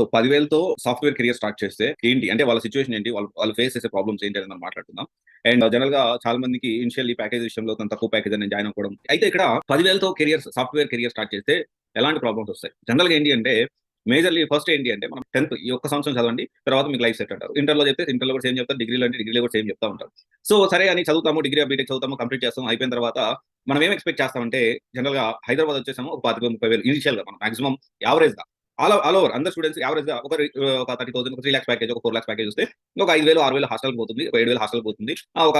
So 10,000తో software career start చేస్తే ఏంటి? అంటే వాళ్ళ సిట్యుయేషన్ ఏంటి? వాళ్ళు ఫేస్ చేసే ప్రాబ్లమ్స్ ఏంటి అనేది మనం మాట్లాడుకుందాం. అండ్ జనరల్‌గా చాలా మందికి ఇనిషియల్లీ ప్యాకేజ్ విషయంలో కొంత తక్కువ ప్యాకేజ్ అని జాయిన్ అవ్వడం. అయితే ఇక్కడ 10,000తో సాఫ్ట్‌వేర్ కెరియర్ స్టార్ట్ చేస్తే ఎలాంటి ప్రాబ్లమ్స్ వస్తాయి? జనరల్‌గా ఏంటి అంటే మేజర్‌లీ ఫస్ట్ ఏంటి అంటే మనం 10థ్ ఈ ఒక్క సంవత్సరం చదవండి. తర్వాత మీకు లైఫ్ సెట్ అంటారు. ఇంటర్‌లో చెప్తే ఇంటర్‌లో కూడా సేమ్ చెప్తారు. డిగ్రీలో అంటే డిగ్రీలో కూడా సేమ్ చెప్తా ఉంటారు. సో సరే అని చదువుతాము. డిగ్రీ, బీటెక్ చదువుతాము. కంప్లీట్ చేస్తాం. అయిపోయిన తర్వాత మనం ఏం ఎక్స్‌పెక్ట్ చేస్తామంటే జనరల్‌గా హైదరాబాద్ వచ్చేసాము ఒక 25,000, 30,000 ఇనిషియల్‌గా మనం మాక్సిమం యావరేజ్‌గా ఆల్ ఓవర్ అందరు స్టూడెంట్స్ యావరేజ్‌గా ఒక 30,000, ఒక 3,00,000 ప్యాకేజ్, ఒక 4,00,000 ప్యాకేజ్ వస్తే ఒక 5,000, 6,000 హాస్టల్‌కి పోతుంది. ఒక 7,000 హాస్టల్‌కి పోతుంది. ఒక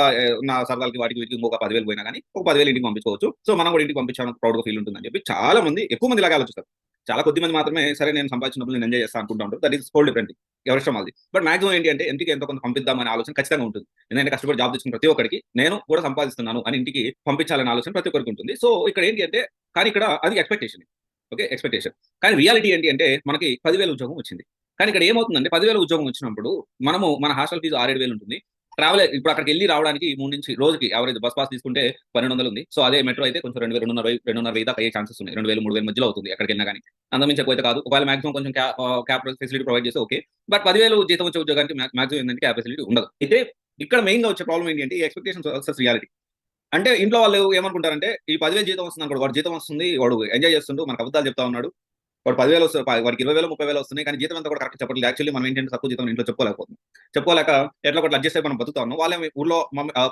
నా సరదాలకి వాటికి వీటికి ఇంకొక 10,000 పోయినా గాని ఒక 10,000 ఇంటికి పంపించుకోవచ్చు. సో మనం కూడా ఇంటికి పంపించామని ప్రౌడ్‌గా ఫీల్ ఉంటుందని చెప్పి చాలా మంది ఎక్కువ మంది ఇలాగే ఆలోచిస్తారు. చాలా కొద్ది మంది మాత్రమే సరే నేను సంపాదించిన డబ్బులు నేను ఎంజాయ్ చేస్తా అనుకుంటా ఉంటారు. That is whole different thing. ఎవరిష్టం వాళ్ళది. బట్ మాక్సిమం ఏంటి అంటే ఇంటికి ఎంతో కొంత పంపిద్దాం అనే ఆలోచన ఖచ్చితంగా ఉంటుంది. ఎందుకంటే కష్టపడి జాబ్ తెచ్చుకున్న ప్రతి ఒక్కడికి నేను కూడా సంపాదిస్తున్నాను అని ఇంటికి పంపించాలనే ఆలోచన ప్రతి ఒక్కరికి ఉంటుంది. సో ఇక్కడ ఏంటి అంటే కానీ ఇక్కడ అది ఎక్స్‌పెక్టేషన్. ఓకే. ఎక్స్‌పెక్టేషన్. కానీ రియాలిటీ ఏంటి అంటే మనకి 10,000 ఉద్యోగం వచ్చింది. కానీ ఇక్కడ ఏమవుతుందంటే 10,000 ఉద్యోగం వచ్చినప్పుడు మన హాస్టల్ ఫీజు 6,000, 7,000 ఉంటుంది. ఇప్పుడు అక్కడికెళ్లి రావడానికి 3 నుంచి రోజుకి యావరేజ్ బస్ పాస్ తీసుకుంటే 1,200 ఉంది. సో అదే మెట్రో అయితే కొంచెం 2,000, 2,500 దాకా అయ్యే ఛాన్సెస్ ఉన్నాయి. 2,000, 3,000 మధ్యలో అవుతుంది ఎక్కడికెళ్ళినా గాని. అంతకుమించి ఎక్కువైతే కాదు. ఒకవేళ మాక్సిమం కొంచెం క్యాబ్ ఫెసిలిటీ ప్రొవైడ్ చేస్తే ఓకే. బట్ 10,000 జీతం వచ్చే ఉద్యోగానికి మాక్సిమం ఏంటంటే క్యాబ్ ఫెసిలిటీ ఉండదు. అయితే ఇక్కడ మెయిన్‌గా వచ్చే ప్రాబ్లమ్ ఏంటి అంటే ఈ ఎక్స్‌పెక్టేషన్స్ వర్సెస్ రియాలిటీ. అంటే ఇంట్లో వాళ్ళు ఏమనుకుంటారంటే ఈ 10,000 జీతం వస్తుందనుకోండి. వాడు జీతం వస్తుంది. వాడు ఎంజాయ్ చేస్తుండు. మనకు అబద్దాలు చెప్తా ఉన్నాడు. వాడు 10,000 వాడికి 20,000, 30,000 వస్తున్నాయి. కానీ జీతం అంతా కూడా కరెక్ట్ చెప్పట్లేదు. యాక్చువల్లీ మనం ఏంటంటే తక్కువ జీతం ఇంట్లో చెప్పుకోలేకపోతున్నాం. చెప్పుకోలేక ఎట్లా ఒకటి అడ్జస్ట్ అయ్యి మనం బతుకుతా ఉన్నాం. వాళ్ళేమో ఊర్లో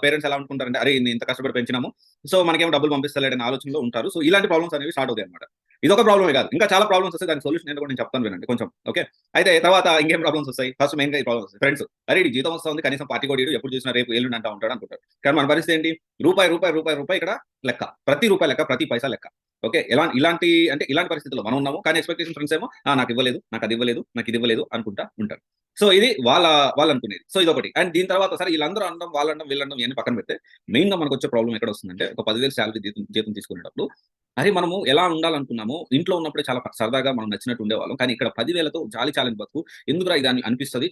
పేరెంట్స్ ఎలా అనుకుంటారంటే అరే! ఈడిని ఇంత కష్టపడి పెంచినాము. సో మనకేమో డబ్బులు పంపిస్తలేడనే ఆలోచనలో ఉంటారు. సో ఇలాంటి ప్రాబ్లమ్స్ అనేవి స్టార్ట్ అవుతాయన్నమాట. ఇదొక ప్రాబ్లమే కాదు. ఇంకా చాలా ప్రాబ్లమ్స్ వస్తాయి. దానికి సొల్యూషన్ ఏంటో కూడా నేను చెప్తాను వినండి కొంచెం. ఓకే. అయితే తర్వాత ఇంకేం ప్రాబ్లమ్స్ వస్తాయి? ఫస్ట్ మెయిన్‌గా ఈ ప్రాబ్లమ్స్ వస్తాయి. ఫ్రెండ్స్. అరే! ఈడికి జీతం వస్తా ఉంది. కనీసం పార్టీ కూడా ఇయ్యడు. ఎప్పుడు చూసినా రేపు, ఎల్లుండి అంటా ఉంటాడు అనుకుంటారు. కానీ మన పరిస్థితి ఏంటి? రూపాయి ఇక్కడ లెక్క. ప్రతి రూపాయి లెక్క. ప్రతి పైసా లెక్క. ఓకే. ఇలాంటి పరిస్థితుల్లో మనం ఉన్నాము. కానీ ఎక్స్‌పెక్టేషన్ ఫ్రెండ్స్ ఏమో నాకివ్వలేదు, నాకదివ్వలేదు, నాకిదివ్వలేదు అనుకుంటా ఉంటారు. సో ఇది వాళ్ళనుకునేది. సో ఇదొకటి. అండ్ దీని తర్వాత సరే ఈళ్ళందరూ అనడం, వాళ్ళనడం, వీళ్ళనడం ఇయన్నీ పక్కన పెడితే మెయిన్‌గా మనకొచ్చే ప్రాబ్లమ్ ఎక్కడొస్తుందంటే ఒక 10,000 సాలరీ జీతం తీసుకునేటప్పుడు అరే! మనము ఎలా ఉండాలనుకున్నామో ఇంట్లో ఉన్నప్పుడే చాలా సరదాగా మనం నచ్చినట్టు ఉండేవాళ్ళం. కానీ ఇక్కడ 10,000తో జాలీ చాలని బతుకు ఎందుకురా ఇది అని అనిపిస్తది.